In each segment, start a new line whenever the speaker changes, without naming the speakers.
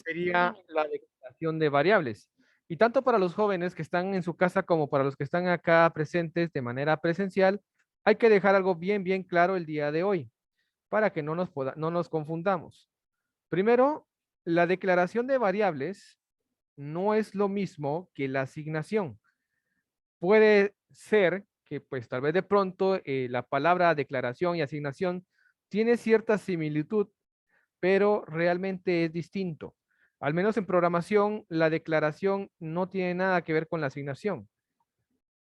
sería la declaración de variables. Y tanto para los jóvenes que están en su casa como para los que están acá presentes de manera presencial, hay que dejar algo bien claro el día de hoy para que no nos confundamos. Primero, la declaración de variables no es lo mismo que la asignación. Puede ser que pues tal vez de pronto la palabra declaración y asignación tiene cierta similitud, pero realmente es distinto. Al menos en programación, la declaración no tiene nada que ver con la asignación.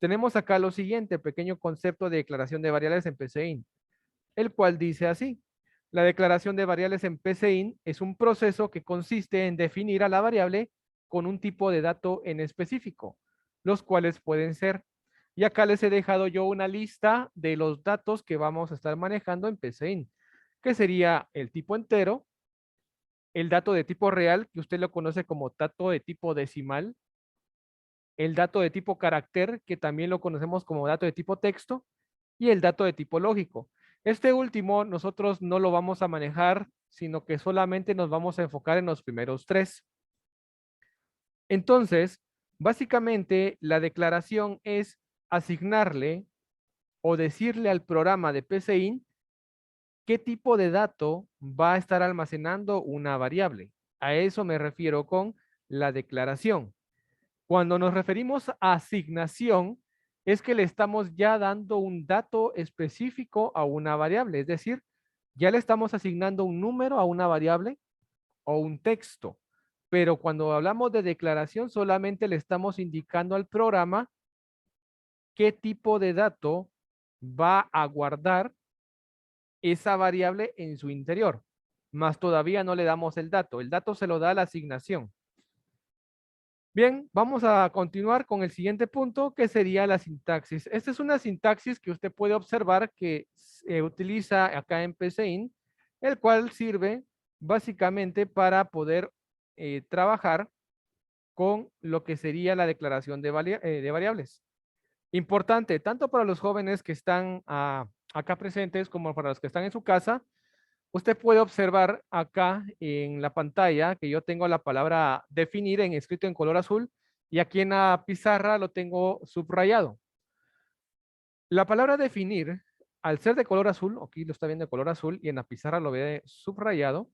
Tenemos acá lo siguiente, pequeño concepto de declaración de variables en PCIN, el cual dice así. La declaración de variables en PCIN es un proceso que consiste en definir a la variable con un tipo de dato en específico, los cuales pueden ser. Y acá les he dejado yo una lista de los datos que vamos a estar manejando en PCIN, que sería el tipo entero, el dato de tipo real, que usted lo conoce como dato de tipo decimal, el dato de tipo carácter, que también lo conocemos como dato de tipo texto, y el dato de tipo lógico. Este último nosotros no lo vamos a manejar, sino que solamente nos vamos a enfocar en los primeros tres. Entonces, básicamente la declaración es asignarle o decirle al programa de PCIN qué tipo de dato va a estar almacenando una variable. A eso me refiero con la declaración. Cuando nos referimos a asignación, es que le estamos ya dando un dato específico a una variable, es decir, ya le estamos asignando un número a una variable o un texto. Pero cuando hablamos de declaración, solamente le estamos indicando al programa qué tipo de dato va a guardar esa variable en su interior. Más todavía no le damos el dato. El dato se lo da la asignación. Bien, vamos a continuar con el siguiente punto, que sería la sintaxis. Esta es una sintaxis que usted puede observar que se utiliza acá en PCIN, el cual sirve básicamente para poder trabajar con lo que sería la declaración de variables. Importante, tanto para los jóvenes que están acá presentes como para los que están en su casa. Usted puede observar acá en la pantalla que yo tengo la palabra definir en escrito en color azul y aquí en la pizarra lo tengo subrayado. La palabra definir, al ser de color azul, aquí lo está viendo de color azul y en la pizarra lo ve subrayado,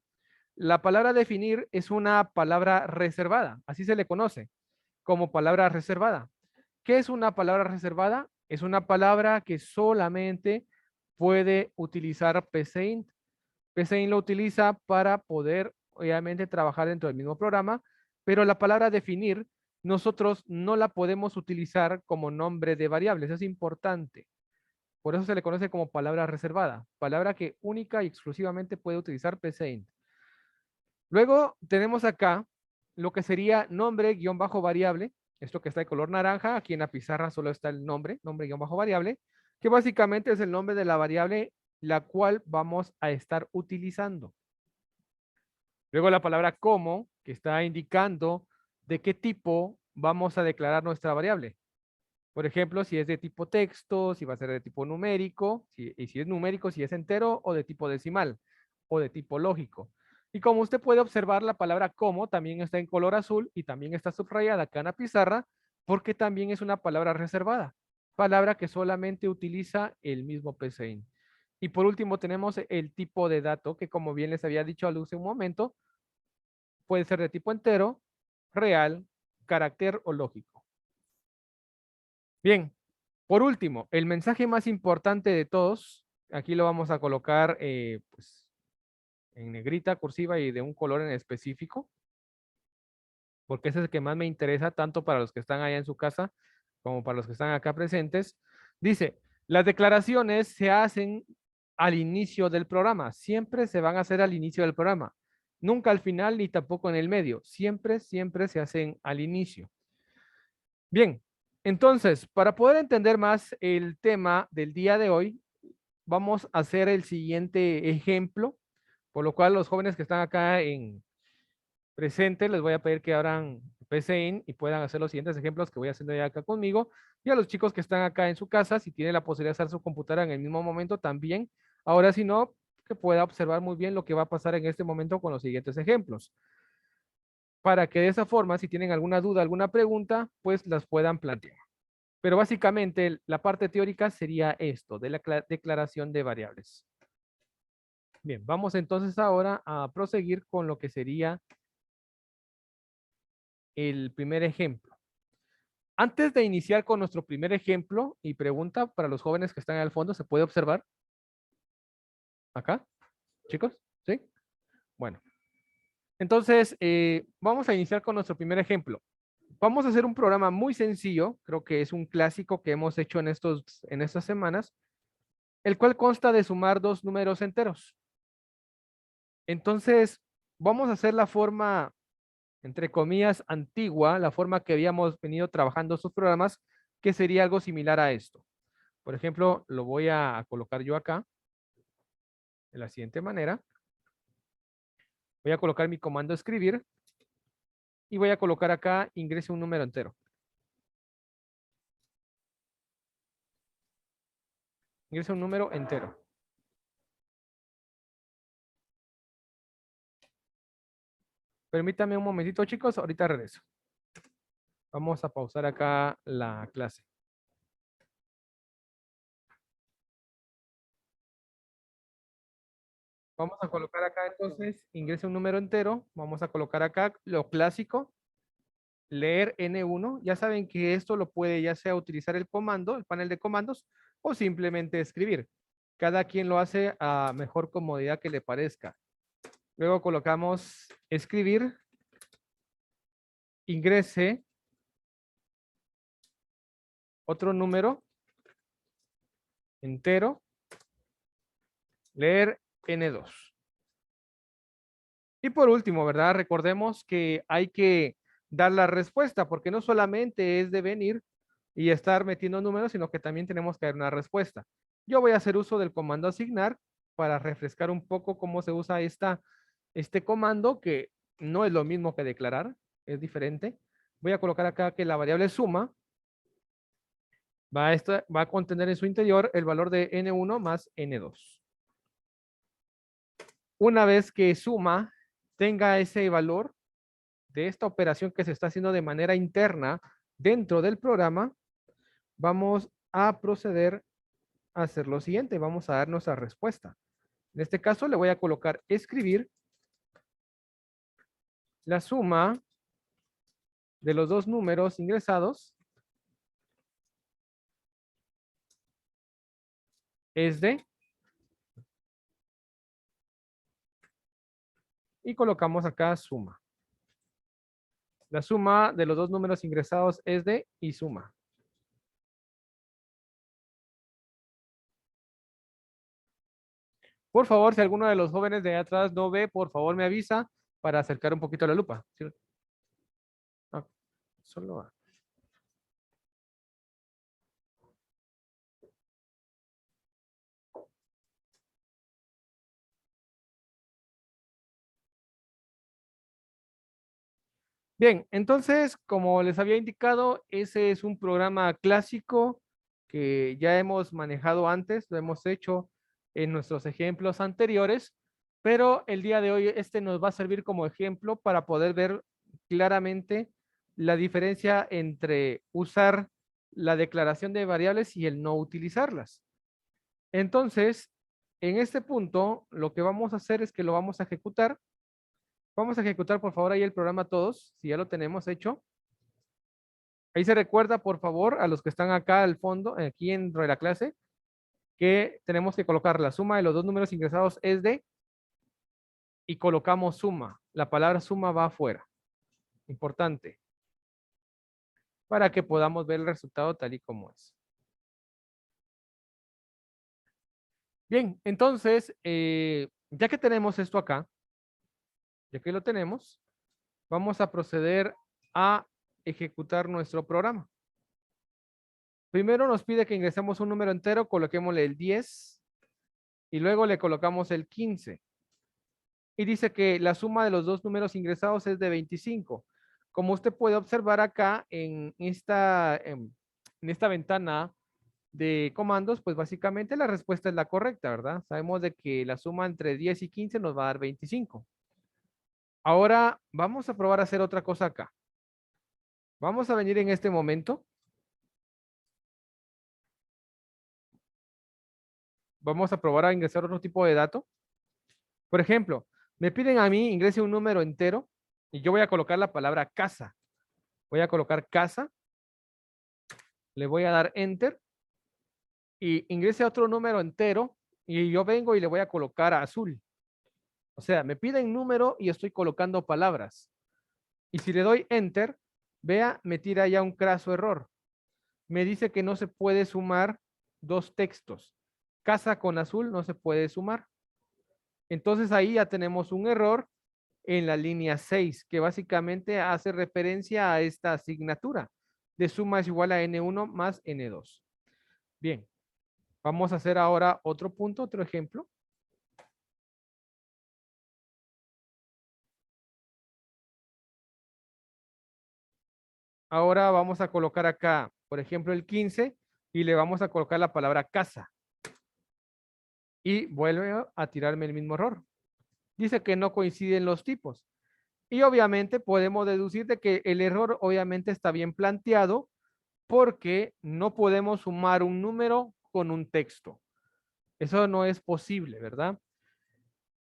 la palabra definir es una palabra reservada, así se le conoce como palabra reservada. ¿Qué es una palabra reservada? Es una palabra que solamente puede utilizar PCInt. PCInt lo utiliza para poder, obviamente, trabajar dentro del mismo programa, pero la palabra definir, nosotros no la podemos utilizar como nombre de variables. Es importante. Por eso se le conoce como palabra reservada, palabra que única y exclusivamente puede utilizar PCInt. Luego tenemos acá lo que sería nombre guión bajo variable. Esto que está de color naranja, aquí en la pizarra solo está el nombre guión bajo variable, que básicamente es el nombre de la variable la cual vamos a estar utilizando. Luego la palabra como, que está indicando de qué tipo vamos a declarar nuestra variable. Por ejemplo, si es de tipo texto, si va a ser de tipo numérico, y si es numérico, si es entero o de tipo decimal o de tipo lógico. Y como usted puede observar, la palabra como también está en color azul y también está subrayada acá en la pizarra porque también es una palabra reservada, palabra que solamente utiliza el mismo PCIN. Y por último tenemos el tipo de dato que, como bien les había dicho hace un momento, puede ser de tipo entero, real, carácter o lógico. Bien, por último, el mensaje más importante de todos, aquí lo vamos a colocar pues, en negrita, cursiva y de un color en específico, porque ese es el que más me interesa, tanto para los que están allá en su casa como para los que están acá presentes. Dice, las declaraciones se hacen al inicio del programa, siempre se van a hacer al inicio del programa, nunca al final ni tampoco en el medio, siempre se hacen al inicio. Bien, entonces, para poder entender más el tema del día de hoy, vamos a hacer el siguiente ejemplo, por lo cual los jóvenes que están acá en presente les voy a pedir que abran PCIN y puedan hacer los siguientes ejemplos que voy haciendo ya acá conmigo. Y a los chicos que están acá en su casa, si tienen la posibilidad de usar su computadora en el mismo momento también. Ahora, si no, que pueda observar muy bien lo que va a pasar en este momento con los siguientes ejemplos. para que de esa forma, si tienen alguna duda, alguna pregunta, pues las puedan plantear. Pero básicamente la parte teórica sería esto, de la declaración de variables. Bien, vamos entonces ahora a proseguir con lo que sería el primer ejemplo. Antes de iniciar con nuestro primer ejemplo y pregunta para los jóvenes que están al fondo, ¿se puede observar? Acá, chicos, ¿sí? Bueno, entonces vamos a iniciar con nuestro primer ejemplo. Vamos a hacer un programa muy sencillo, creo que es un clásico que hemos hecho en estas semanas, el cual consta de sumar dos números enteros. Entonces, vamos a hacer la forma, entre comillas, antigua, la forma que habíamos venido trabajando estos programas, que sería algo similar a esto. Por ejemplo, lo voy a colocar yo acá, de la siguiente manera. Voy a colocar mi comando escribir y voy a colocar acá, ingrese un número entero. Ingrese un número entero. Permítame un momentito, chicos, ahorita regreso. Vamos a pausar acá la clase. Vamos a colocar acá entonces, ingrese un número entero. Vamos a colocar acá lo clásico, leer N1. Ya saben que esto lo puede ya sea utilizar el comando, el panel de comandos, o simplemente escribir. Cada quien lo hace a mejor comodidad que le parezca. Luego colocamos escribir, ingrese otro número entero, leer N2. Y por último, ¿verdad? Recordemos que hay que dar la respuesta, porque no solamente es de venir y estar metiendo números, sino que también tenemos que dar una respuesta. Yo voy a hacer uso del comando asignar para refrescar un poco cómo se usa este comando, que no es lo mismo que declarar, es diferente. Voy a colocar acá que la variable suma va a contener en su interior el valor de N1 más N2. Una vez que suma tenga ese valor de esta operación que se está haciendo de manera interna dentro del programa, vamos a proceder a hacer lo siguiente. Vamos a dar nuestra respuesta. En este caso le voy a colocar escribir la suma de los dos números ingresados es de, y colocamos acá suma. La suma de los dos números ingresados es de y suma. Por favor, si alguno de los jóvenes de atrás no ve, por favor me avisa para acercar un poquito la lupa. ¿Sí? Ah, solo. Bien, entonces, como les había indicado, ese es un programa clásico que ya hemos manejado antes, lo hemos hecho en nuestros ejemplos anteriores, pero el día de hoy este nos va a servir como ejemplo para poder ver claramente la diferencia entre usar la declaración de variables y el no utilizarlas. Entonces, en este punto, lo que vamos a hacer es que lo vamos a ejecutar. Vamos a ejecutar, por favor, ahí el programa todos, si ya lo tenemos hecho. Ahí se recuerda, por favor, a los que están acá al fondo, aquí dentro de la clase, que tenemos que colocar la suma de los dos números ingresados es de, y colocamos suma. La palabra suma va afuera. Importante. Para que podamos ver el resultado tal y como es. Bien, entonces, ya que tenemos esto acá, ya que lo tenemos, vamos a proceder a ejecutar nuestro programa. Primero nos pide que ingresemos un número entero, coloquémosle el 10 y luego le colocamos el 15. Y dice que la suma de los dos números ingresados es de 25. Como usted puede observar acá en esta ventana de comandos, pues básicamente la respuesta es la correcta, ¿verdad? Sabemos de que la suma entre 10 y 15 nos va a dar 25. Ahora vamos a probar a hacer otra cosa acá. Vamos a venir en este momento. Vamos a probar a ingresar otro tipo de dato. Por ejemplo, me piden a mí ingrese un número entero y yo voy a colocar la palabra casa. Voy a colocar casa. Le voy a dar enter y ingrese otro número entero y yo vengo y le voy a colocar azul. O sea, me piden número y estoy colocando palabras. Y si le doy enter, vea, me tira ya un craso error. Me dice que no se puede sumar dos textos. Casa con azul no se puede sumar. Entonces ahí ya tenemos un error en la línea 6, que básicamente hace referencia a esta asignatura de suma es igual a N1 más N2. Bien, vamos a hacer ahora otro punto, otro ejemplo. Ahora vamos a colocar acá, por ejemplo, el 15 y le vamos a colocar la palabra casa. Y vuelve a tirarme el mismo error. Dice que no coinciden los tipos. Y obviamente podemos deducir de que el error obviamente está bien planteado porque no podemos sumar un número con un texto. Eso no es posible, ¿verdad?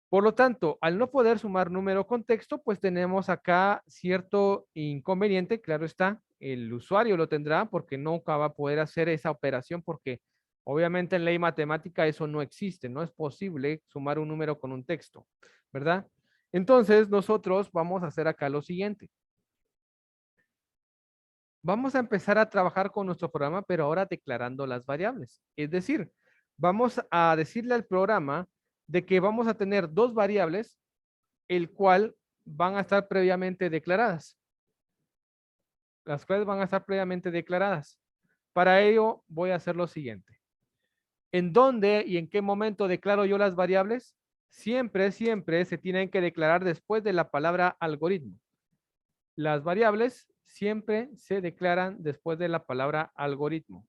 Por lo tanto, al no poder sumar número con texto, pues tenemos acá cierto inconveniente, claro está, el usuario lo tendrá porque nunca va a poder hacer esa operación porque obviamente en ley matemática eso no existe, no es posible sumar un número con un texto, ¿verdad? Entonces nosotros vamos a hacer acá lo siguiente. Vamos a empezar a trabajar con nuestro programa, pero ahora declarando las variables. Es decir, vamos a decirle al programa de que vamos a tener dos variables, el cual van a estar previamente declaradas. Las cuales van a estar previamente declaradas. Para ello voy a hacer lo siguiente. ¿En dónde y en qué momento declaro yo las variables? Siempre se tienen que declarar después de la palabra algoritmo. Las variables siempre se declaran después de la palabra algoritmo.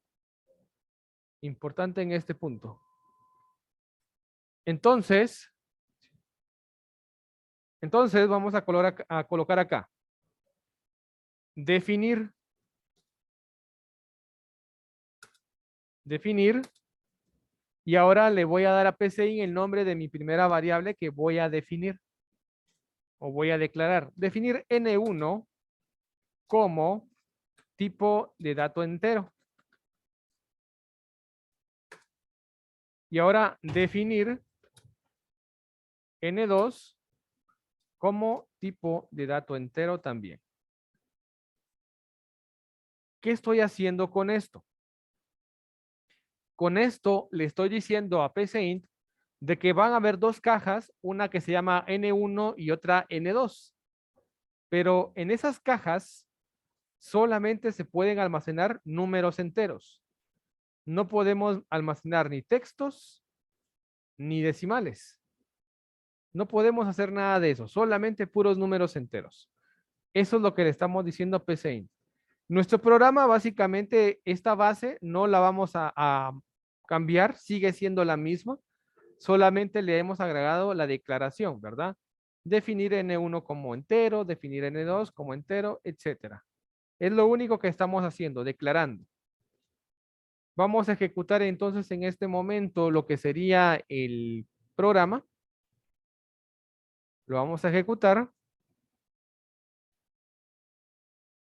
Importante en este punto. Entonces vamos a colocar acá. Definir. Y ahora le voy a dar a PCIN el nombre de mi primera variable que voy a definir o voy a declarar. Definir N1 como tipo de dato entero. Y ahora definir N2 como tipo de dato entero también. ¿Qué estoy haciendo con esto? Con esto le estoy diciendo a PCInt de que van a haber dos cajas, una que se llama N1 y otra N2. Pero en esas cajas solamente se pueden almacenar números enteros. No podemos almacenar ni textos ni decimales. No podemos hacer nada de eso, solamente puros números enteros. Eso es lo que le estamos diciendo a PCInt. Nuestro programa, básicamente, esta base no la vamos a cambiar, sigue siendo la misma, solamente le hemos agregado la declaración, ¿verdad? Definir N1 como entero, definir N2 como entero, etcétera. Es lo único que estamos haciendo, declarando. Vamos a ejecutar entonces en este momento lo que sería el programa. Lo vamos a ejecutar.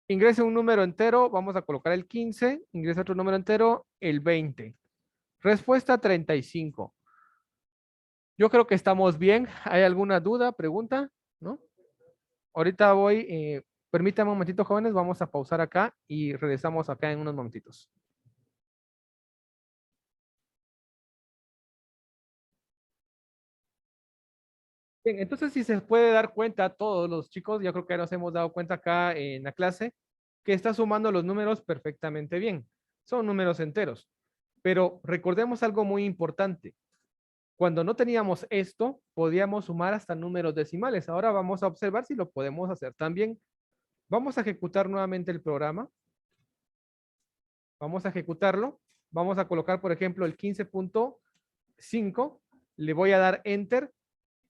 Ingrese un número entero, vamos a colocar el 15, ingresa otro número entero, el 20. Respuesta 35. Yo creo que estamos bien. ¿Hay alguna duda, pregunta? ¿No? Ahorita voy, permítame un momentito, jóvenes, vamos a pausar acá y regresamos acá en unos momentitos. Bien, entonces si se puede dar cuenta todos los chicos, yo creo que nos hemos dado cuenta acá en la clase, que está sumando los números perfectamente bien. Son números enteros. Pero recordemos algo muy importante. Cuando no teníamos esto, podíamos sumar hasta números decimales. Ahora vamos a observar si lo podemos hacer también. Vamos a ejecutar nuevamente el programa. Vamos a ejecutarlo. Vamos a colocar, por ejemplo, el 15.5. Le voy a dar enter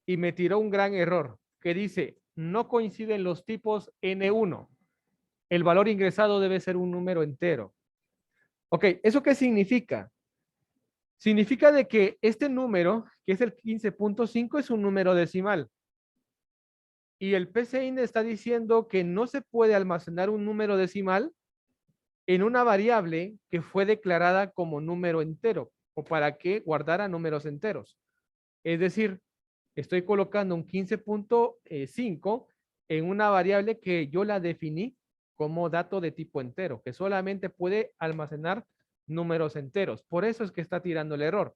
y me tiró un gran error que dice no coinciden los tipos N1. El valor ingresado debe ser un número entero. Ok, ¿eso qué significa? Significa de que este número, que es el 15.5, es un número decimal. Y el PCIN está diciendo que no se puede almacenar un número decimal en una variable que fue declarada como número entero o para que guardara números enteros. Es decir, estoy colocando un 15.5 en una variable que yo la definí como dato de tipo entero, que solamente puede almacenar números enteros. Por eso es que está tirando el error.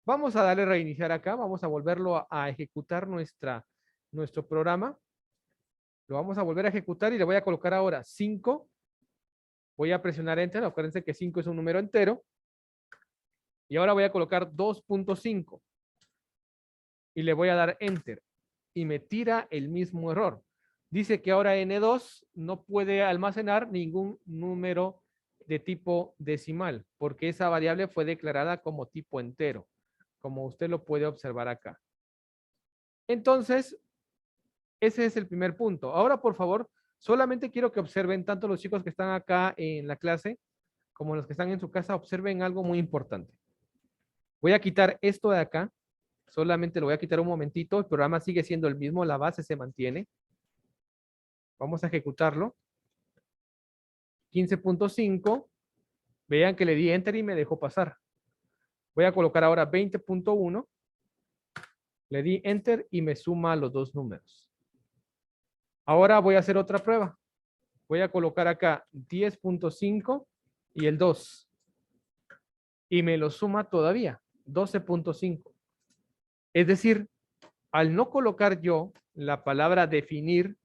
Vamos a darle reiniciar acá, vamos a volverlo a ejecutar nuestro programa. Lo vamos a volver a ejecutar y le voy a colocar ahora 5. Voy a presionar Enter, acuérdense que 5 es un número entero. Y ahora voy a colocar 2.5 y le voy a dar Enter y me tira el mismo error. Dice que ahora N2 no puede almacenar ningún número de tipo decimal porque esa variable fue declarada como tipo entero, como usted lo puede observar acá. Entonces, ese es el primer punto. Ahora, por favor, solamente quiero que observen, tanto los chicos que están acá en la clase como los que están en su casa, observen algo muy importante. Voy a quitar esto de acá. Solamente lo voy a quitar un momentito. El programa sigue siendo el mismo. La base se mantiene. Vamos a ejecutarlo. 15.5. Vean que le di Enter y me dejó pasar. Voy a colocar ahora 20.1. Le di Enter y me suma los dos números. Ahora voy a hacer otra prueba. Voy a colocar acá 10.5 y el 2. Y me lo suma todavía. 12.5. Es decir, al no colocar yo la palabra definir,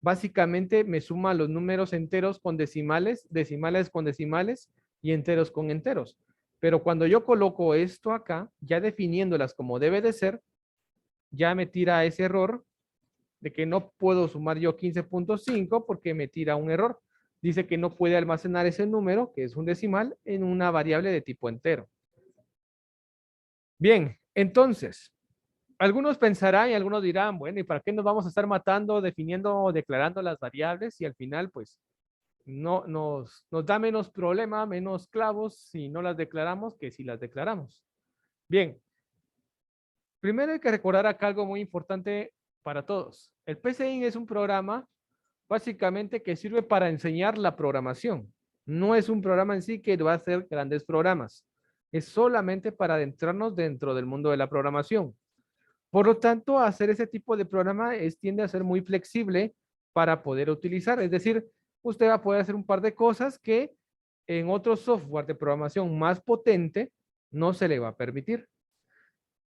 básicamente me suma los números enteros con decimales, decimales con decimales y enteros con enteros. Pero cuando yo coloco esto acá, ya definiéndolas como debe de ser, ya me tira ese error de que no puedo sumar yo 15.5 porque me tira un error. Dice que no puede almacenar ese número, que es un decimal, en una variable de tipo entero. Bien, entonces, algunos pensarán y algunos dirán, bueno, ¿y para qué nos vamos a estar matando, definiendo o declarando las variables? Y al final, pues, no nos da menos problema, menos clavos si no las declaramos que si las declaramos. Bien, primero hay que recordar acá algo muy importante para todos. El PCIN es un programa básicamente que sirve para enseñar la programación. No es un programa en sí que va a hacer grandes programas. Es solamente para adentrarnos dentro del mundo de la programación. Por lo tanto, hacer ese tipo de programa tiende a ser muy flexible para poder utilizar. Es decir, usted va a poder hacer un par de cosas que en otro software de programación más potente no se le va a permitir.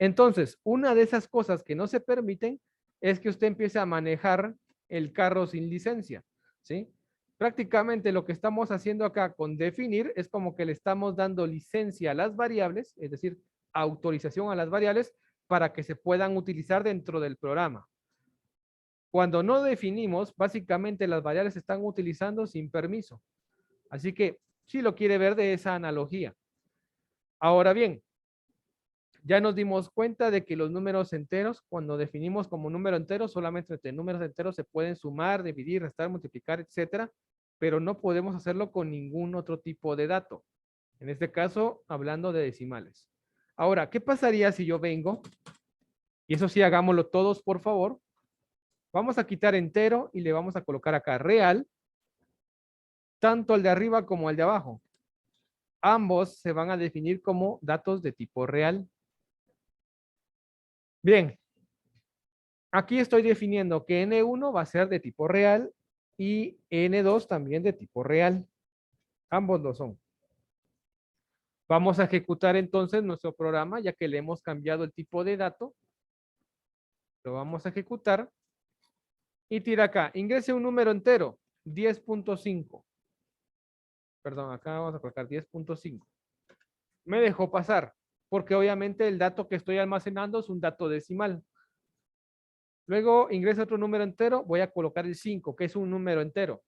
Entonces, una de esas cosas que no se permiten es que usted empiece a manejar el carro sin licencia, ¿sí? Prácticamente lo que estamos haciendo acá con definir es como que le estamos dando licencia a las variables, es decir, autorización a las variables para que se puedan utilizar dentro del programa. Cuando no definimos, básicamente las variables se están utilizando sin permiso. Así que sí lo quiere ver de esa analogía. Ahora bien, ya nos dimos cuenta de que los números enteros, cuando definimos como número entero, solamente entre números enteros se pueden sumar, dividir, restar, multiplicar, etcétera, pero no podemos hacerlo con ningún otro tipo de dato. En este caso, hablando de decimales. Ahora, ¿qué pasaría si yo vengo? Y eso sí, hagámoslo todos, por favor. Vamos a quitar entero y le vamos a colocar acá real, tanto el de arriba como el de abajo. Ambos se van a definir como datos de tipo real. Bien, aquí estoy definiendo que N1 va a ser de tipo real y N2 también de tipo real. Ambos lo son. Vamos a ejecutar entonces nuestro programa, ya que le hemos cambiado el tipo de dato. Lo vamos a ejecutar. Y tira acá, ingrese un número entero, 10.5. Perdón, acá vamos a colocar 10.5. Me dejó pasar, porque obviamente el dato que estoy almacenando es un dato decimal. Luego ingresa otro número entero, voy a colocar el 5, que es un número entero.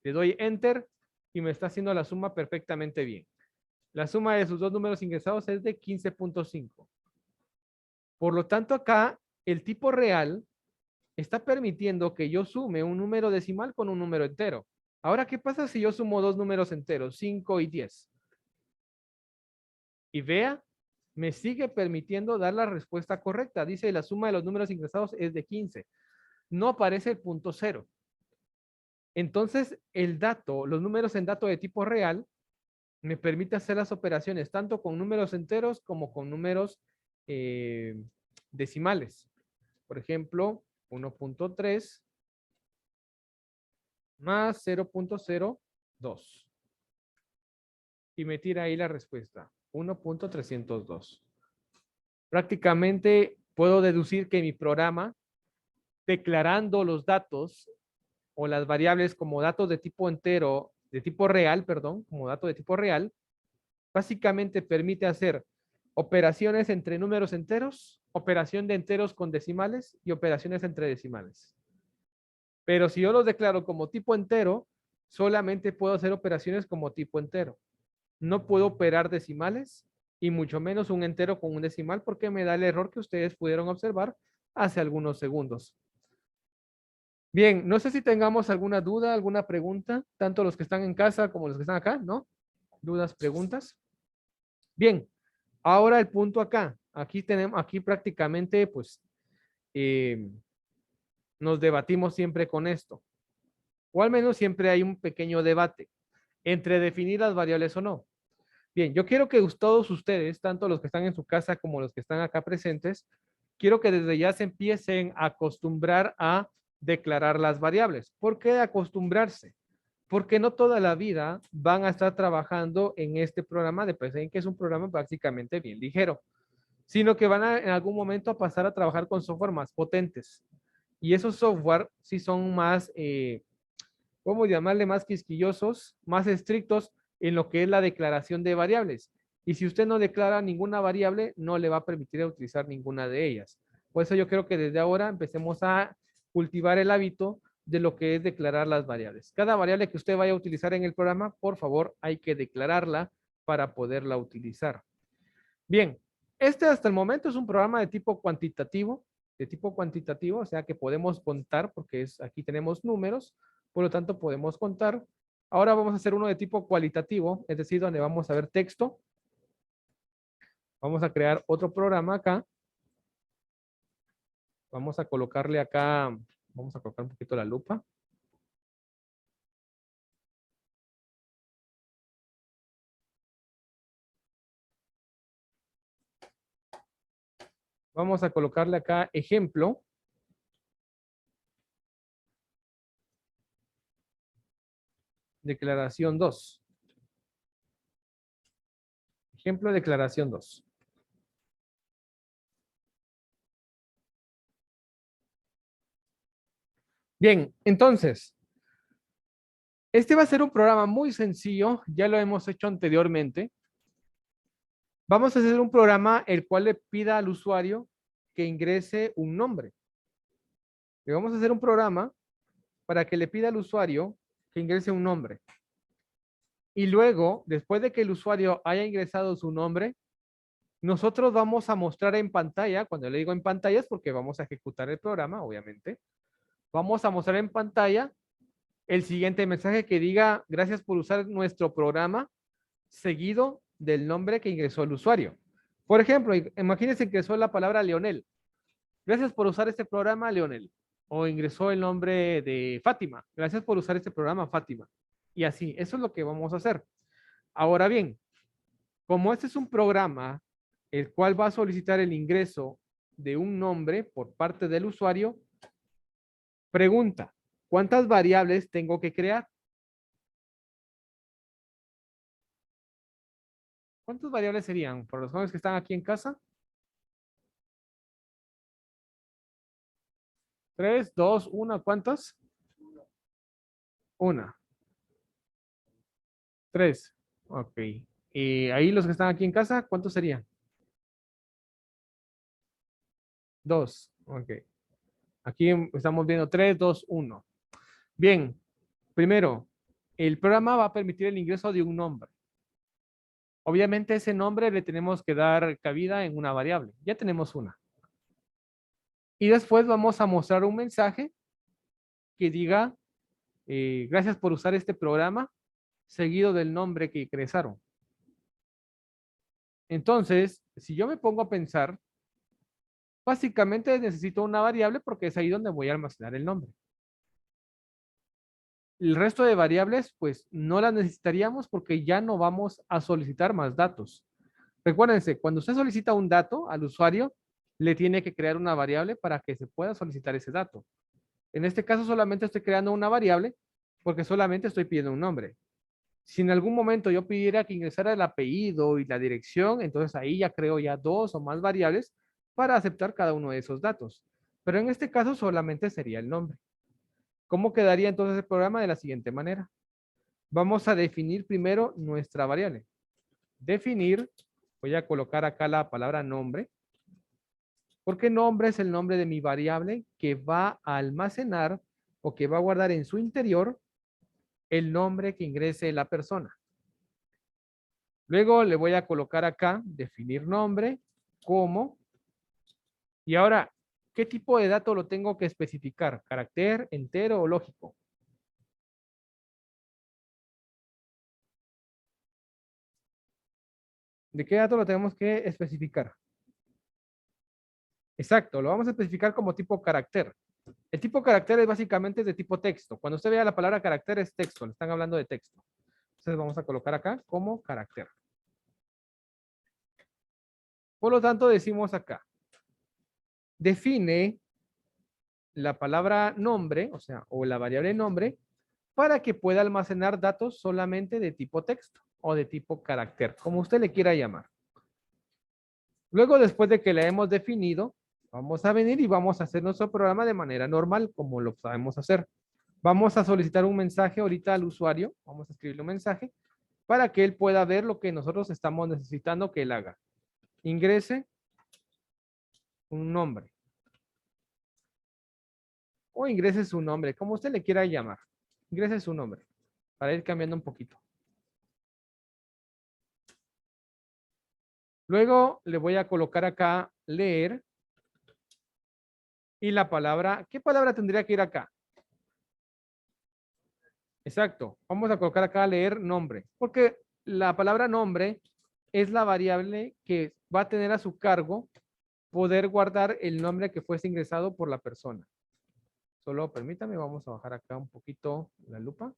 Le doy Enter y me está haciendo la suma perfectamente bien. La suma de sus dos números ingresados es de 15.5. Por lo tanto, acá el tipo real está permitiendo que yo sume un número decimal con un número entero. Ahora, ¿qué pasa si yo sumo dos números enteros, 5 y 10? Y vea, me sigue permitiendo dar la respuesta correcta. Dice, la suma de los números ingresados es de 15. No aparece el punto cero. Entonces, el dato, los números en dato de tipo real, me permite hacer las operaciones tanto con números enteros como con números decimales. Por ejemplo, 1.3 más 0.02. Y me tira ahí la respuesta, 1.302. Prácticamente puedo deducir que mi programa, declarando los datos o las variables como datos de tipo entero, de tipo real, perdón, como datos de tipo real, básicamente permite hacer operaciones entre números enteros, operación de enteros con decimales y operaciones entre decimales. Pero si yo los declaro como tipo entero, solamente puedo hacer operaciones como tipo entero. No puedo operar decimales y mucho menos un entero con un decimal porque me da el error que ustedes pudieron observar hace algunos segundos. Bien, no sé si tengamos alguna duda, alguna pregunta, tanto los que están en casa como los que están acá, ¿no? ¿Dudas, preguntas? Bien, ahora el punto acá. Aquí tenemos, aquí prácticamente, pues, nos debatimos siempre con esto. O al menos siempre hay un pequeño debate entre definir las variables o no. Bien, yo quiero que todos ustedes, tanto los que están en su casa como los que están acá presentes, quiero que desde ya se empiecen a acostumbrar a declarar las variables. ¿Por qué acostumbrarse? Porque no toda la vida van a estar trabajando en este programa de PSEIN, que es un programa prácticamente bien ligero, sino que van a en algún momento a pasar a trabajar con software más potentes. Y esos software sí son más, ¿cómo llamarle? Más quisquillosos, más estrictos en lo que es la declaración de variables. Y si usted no declara ninguna variable, no le va a permitir utilizar ninguna de ellas. Por eso yo creo que desde ahora empecemos a cultivar el hábito de lo que es declarar las variables. Cada variable que usted vaya a utilizar en el programa, por favor, hay que declararla para poderla utilizar. Bien, este hasta el momento es un programa de tipo cuantitativo, o sea que podemos contar porque aquí tenemos números, por lo tanto podemos contar. Ahora vamos a hacer uno de tipo cualitativo, es decir, donde vamos a ver texto. Vamos a crear otro programa acá. Vamos a colocarle acá, vamos a colocar un poquito la lupa. Vamos a colocarle acá ejemplo. Declaración 2. Ejemplo, declaración 2. Bien, entonces, este va a ser un programa muy sencillo, ya lo hemos hecho anteriormente. Vamos a hacer un programa el cual le pida al usuario que ingrese un nombre. Le vamos a hacer un programa para que le pida al usuario que ingrese un nombre. Y luego, después de que el usuario haya ingresado su nombre, nosotros vamos a mostrar en pantalla, cuando le digo en pantalla es porque vamos a ejecutar el programa, obviamente. Vamos a mostrar en pantalla el siguiente mensaje que diga, gracias por usar nuestro programa, seguido del nombre que ingresó el usuario. Por ejemplo, imagínense que ingresó la palabra Leonel. Gracias por usar este programa, Leonel. O ingresó el nombre de Fátima. Gracias por usar este programa, Fátima. Y así, eso es lo que vamos a hacer. Ahora bien, como este es un programa el cual va a solicitar el ingreso de un nombre por parte del usuario, pregunta, ¿cuántas variables tengo que crear? ¿Cuántas variables serían? Por los jóvenes que están aquí en casa. 3, 2, 1, ¿cuántas? Una. 3. Ok. Y ahí los que están aquí en casa, ¿cuántos serían? 2. Ok. Aquí estamos viendo 3, 2, 1. Bien. Primero, el programa va a permitir el ingreso de un nombre. Obviamente ese nombre le tenemos que dar cabida en una variable. Ya tenemos una. Y después vamos a mostrar un mensaje que diga, gracias por usar este programa, seguido del nombre que ingresaron. Entonces, si yo me pongo a pensar, básicamente necesito una variable porque es ahí donde voy a almacenar el nombre. El resto de variables, pues no las necesitaríamos porque ya no vamos a solicitar más datos. Recuérdense, cuando usted solicita un dato al usuario, le tiene que crear una variable para que se pueda solicitar ese dato. En este caso solamente estoy creando una variable porque solamente estoy pidiendo un nombre. Si en algún momento yo pidiera que ingresara el apellido y la dirección, entonces ahí ya creo ya dos o más variables para aceptar cada uno de esos datos. Pero en este caso solamente sería el nombre. ¿Cómo quedaría entonces el programa? De la siguiente manera. Vamos a definir primero nuestra variable. Definir, voy a colocar acá la palabra nombre, porque nombre es el nombre de mi variable que va a almacenar o que va a guardar en su interior el nombre que ingrese la persona. Luego le voy a colocar acá, definir nombre, como, y ahora, ¿qué tipo de dato lo tengo que especificar? ¿Carácter, entero o lógico? ¿De qué dato lo tenemos que especificar? Exacto, lo vamos a especificar como tipo carácter. El tipo carácter es básicamente de tipo texto. Cuando usted vea la palabra carácter es texto, le están hablando de texto. Entonces vamos a colocar acá como carácter. Por lo tanto, decimos acá, define la palabra nombre, o sea, o la variable nombre, para que pueda almacenar datos solamente de tipo texto o de tipo carácter, como usted le quiera llamar. Luego, después de que la hemos definido, vamos a venir y vamos a hacer nuestro programa de manera normal, como lo sabemos hacer. Vamos a solicitar un mensaje ahorita al usuario, vamos a escribirle un mensaje, para que él pueda ver lo que nosotros estamos necesitando que él haga. Ingrese un nombre o ingrese su nombre, como usted le quiera llamar. Ingrese su nombre para ir cambiando un poquito. Luego le voy a colocar acá leer y la palabra, ¿qué palabra tendría que ir acá? Exacto, vamos a colocar acá leer nombre, porque la palabra nombre es la variable que va a tener a su cargo poder guardar el nombre que fuese ingresado por la persona. Solo permítame, vamos a bajar acá un poquito la lupa.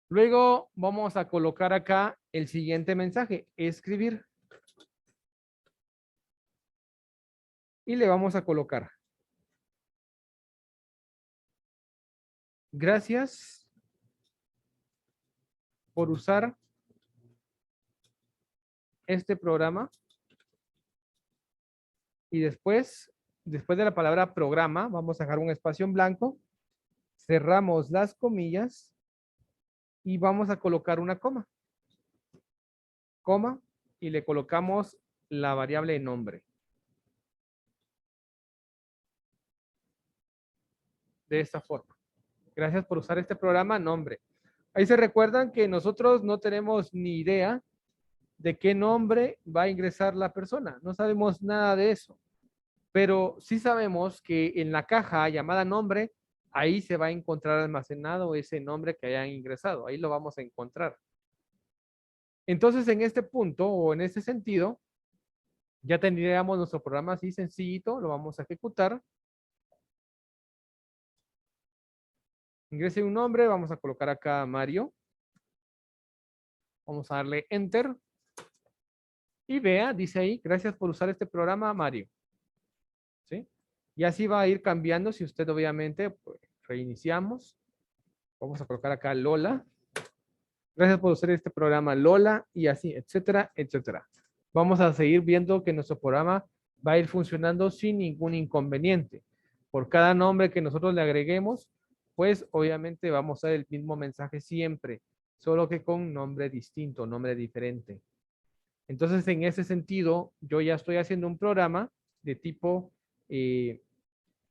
Luego vamos a colocar acá el siguiente mensaje, escribir. Y le vamos a colocar. Gracias por usar este programa. Y después de la palabra programa, vamos a dejar un espacio en blanco. Cerramos las comillas y vamos a colocar una coma. Coma y le colocamos la variable nombre. De esta forma. Gracias por usar este programa nombre. Ahí se recuerdan que nosotros no tenemos ni idea de qué nombre va a ingresar la persona. No sabemos nada de eso. Pero sí sabemos que en la caja llamada nombre, ahí se va a encontrar almacenado ese nombre que hayan ingresado. Ahí lo vamos a encontrar. Entonces, en este punto o en este sentido, ya tendríamos nuestro programa así sencillito, lo vamos a ejecutar. Ingrese un nombre, vamos a colocar acá Mario. Vamos a darle Enter. Y vea, dice ahí, gracias por usar este programa, Mario. ¿Sí? Y así va a ir cambiando si usted obviamente, pues, reiniciamos. Vamos a colocar acá Lola. Gracias por usar este programa, Lola, y así, etcétera, etcétera. Vamos a seguir viendo que nuestro programa va a ir funcionando sin ningún inconveniente. Por cada nombre que nosotros le agreguemos, pues obviamente vamos a dar el mismo mensaje siempre, solo que con nombre distinto, nombre diferente. Entonces, en ese sentido, yo ya estoy haciendo un programa de tipo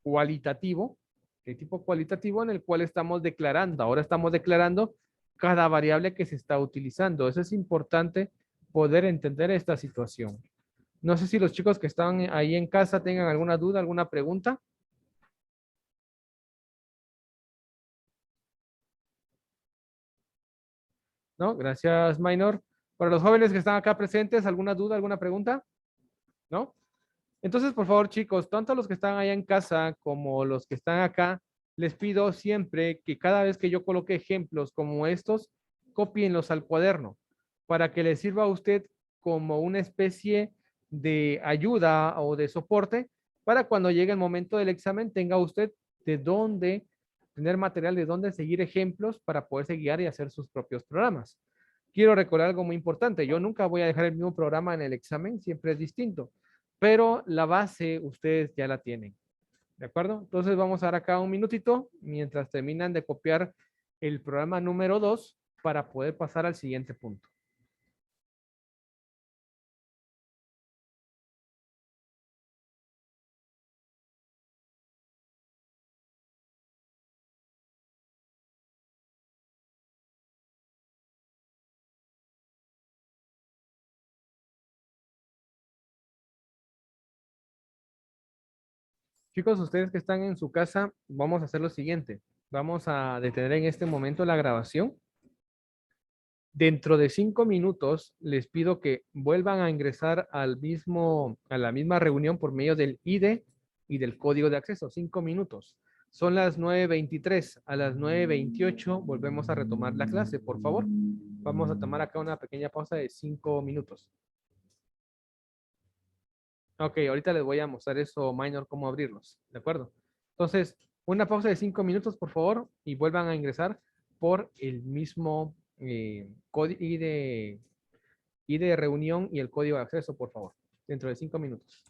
cualitativo, de tipo cualitativo en el cual estamos declarando. Ahora estamos declarando cada variable que se está utilizando. Eso es importante poder entender esta situación. No sé si los chicos que están ahí en casa tengan alguna duda, alguna pregunta. ¿No? Gracias, Minor. Para los jóvenes que están acá presentes, ¿alguna duda, alguna pregunta? ¿No? Entonces, por favor, chicos, tanto los que están allá en casa como los que están acá, les pido siempre que cada vez que yo coloque ejemplos como estos, cópienlos al cuaderno para que les sirva a usted como una especie de ayuda o de soporte para cuando llegue el momento del examen tenga usted de dónde tener material, de dónde seguir ejemplos para poderse guiar y hacer sus propios programas. Quiero recordar algo muy importante. Yo nunca voy a dejar el mismo programa en el examen, siempre es distinto, pero la base ustedes ya la tienen. ¿De acuerdo? Entonces vamos a dar acá un minutito mientras terminan de copiar el programa número 2 para poder pasar al siguiente punto. Chicos, ustedes que están en su casa, vamos a hacer lo siguiente. Vamos a detener en este momento la grabación. Dentro de 5 minutos les pido que vuelvan a ingresar a la misma reunión por medio del ID y del código de acceso. 5 minutos. Son las 9:23. A las 9:28 volvemos a retomar la clase, por favor. Vamos a tomar acá una pequeña pausa de 5 minutos. Ok, ahorita les voy a mostrar eso, Minor, cómo abrirlos. ¿De acuerdo? Entonces, una pausa de 5 minutos, por favor, y vuelvan a ingresar por el mismo código ID de reunión y el código de acceso, por favor, dentro de 5 minutos.